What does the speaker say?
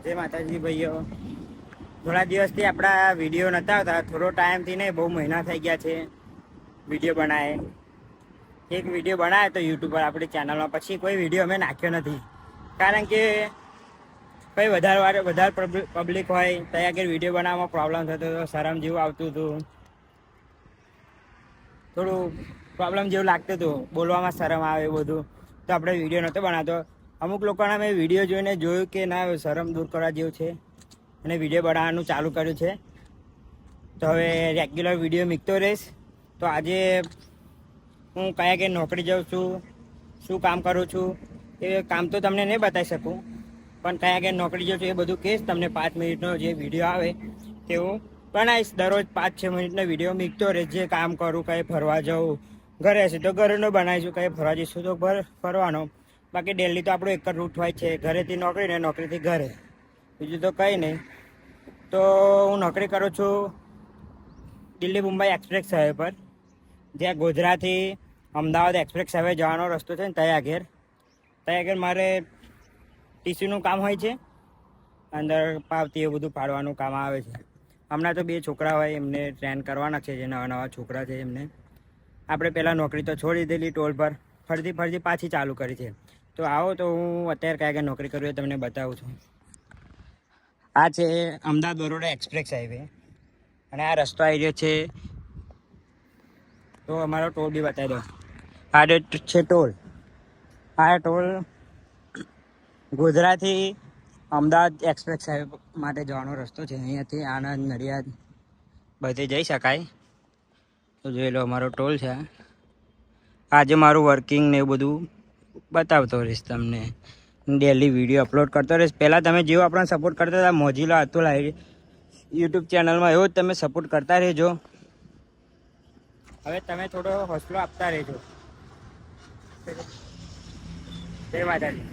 જય માતાજી ભાઈઓ. થોડા દિવસથી આપણા વિડીયો નહોતા આવતા, થોડો ટાઈમથી નહીં, બહુ મહિના થઈ ગયા છે વિડીયો બનાવે. એક વિડીયો બનાવ્યો તો યુટ્યુબ પર આપણી ચેનલમાં, પછી કોઈ વિડીયો અમે નાખ્યો નથી. કારણ કે કંઈ વધારે પબ્લિક હોય ત્યાં આગળ વિડીયો બનાવવામાં પ્રોબ્લેમ થતો હતો, શરમ જેવું આવતું હતું, થોડું પ્રોબ્લેમ જેવું લાગતું હતું, બોલવામાં શરમ આવે એ બધું, તો આપણે વિડીયો નહોતો બનાવતો. અમુક લોકોના મેં વિડીયો જોઈને જોયું કે ના શરમ દૂર કરવા જેવું છે અને વિડીયો બનાવવાનું ચાલુ કર્યું છે. તો હવે રેગ્યુલર વિડીયો મૂકતો રહીશ. તો આજે હું કયા કે નોકરી જાઉં છું, શું કામ કરું છું, એ કામ તો તમને નહીં બતાવી શકું, પણ કયા કે નોકરી જાઉં છું એ બધું કહીશ તમને. 5 મિનિટનો જે વિડીયો આવે તે હું બનાવીશ. દરરોજ 5-6 મિનિટનો વિડીયો મૂકતો રહીશ. જે કામ કરું, કંઈ ફરવા જાઉં, ઘરે હશે તો ઘરનો બનાવીશું, કંઈ ફરવા જઈશું તો ફરવાનો. બાકી ડેલી તો આપણું એક જ રૂટ હોય છે, ઘરેથી નોકરી ને નોકરીથી ઘરે, બીજું તો કંઈ નહીં. તો હું નોકરી કરું છું દિલ્હી મુંબઈ એક્સપ્રેસ હાઈવે પર, જ્યાં ગોધરાથી અમદાવાદ એક્સપ્રેસ હાઈવે જવાનો રસ્તો છે ને ત્યાં આગળ મારે ટીસીનું કામ હોય છે, અંદર પાવતી એ બધું પાડવાનું કામ આવે છે. હમણાં તો 2 છોકરા હોય એમને ટ્રેન કરવાના છે, જે નવા છોકરા છે એમને. આપણે પહેલાં નોકરી તો છોડી દીધેલી, ટોલ પર ફરતી પાછી ચાલુ કરી છે. તો આવો તો હું અત્યારે કયા નોકરી કરું એ તમને બતાવું છું. આ છે અમદાવાદ બરોડા એક્સપ્રેસ હાઈવે અને આ રસ્તો આવી રહ્યો છે. તો અમારો ટોલ બી બતાવી દો. આ છે ટોલ. આ ટોલ ગોધરાથી અમદાવાદ એક્સપ્રેસ હાઈવે માટે જવાનો રસ્તો છે. અહીંયાથી આણંદ, નડિયાદ બધે જઈ શકાય. તો જોઈ લો અમારો ટોલ છે. આજે મારું વર્કિંગ ને એવું બધું બતાવતો રહીશ તમને, ડેલી વિડીયો અપલોડ કરતો રહીશ. પહેલાં તમે જેવો આપણને સપોર્ટ કરતા હતા મોજીલા અતુલ યુટ્યુબ ચેનલમાં, એવો જ તમે સપોર્ટ કરતા રહેજો. હવે તમે થોડો હોસલો આપતા રહેજો. જય માતાજી.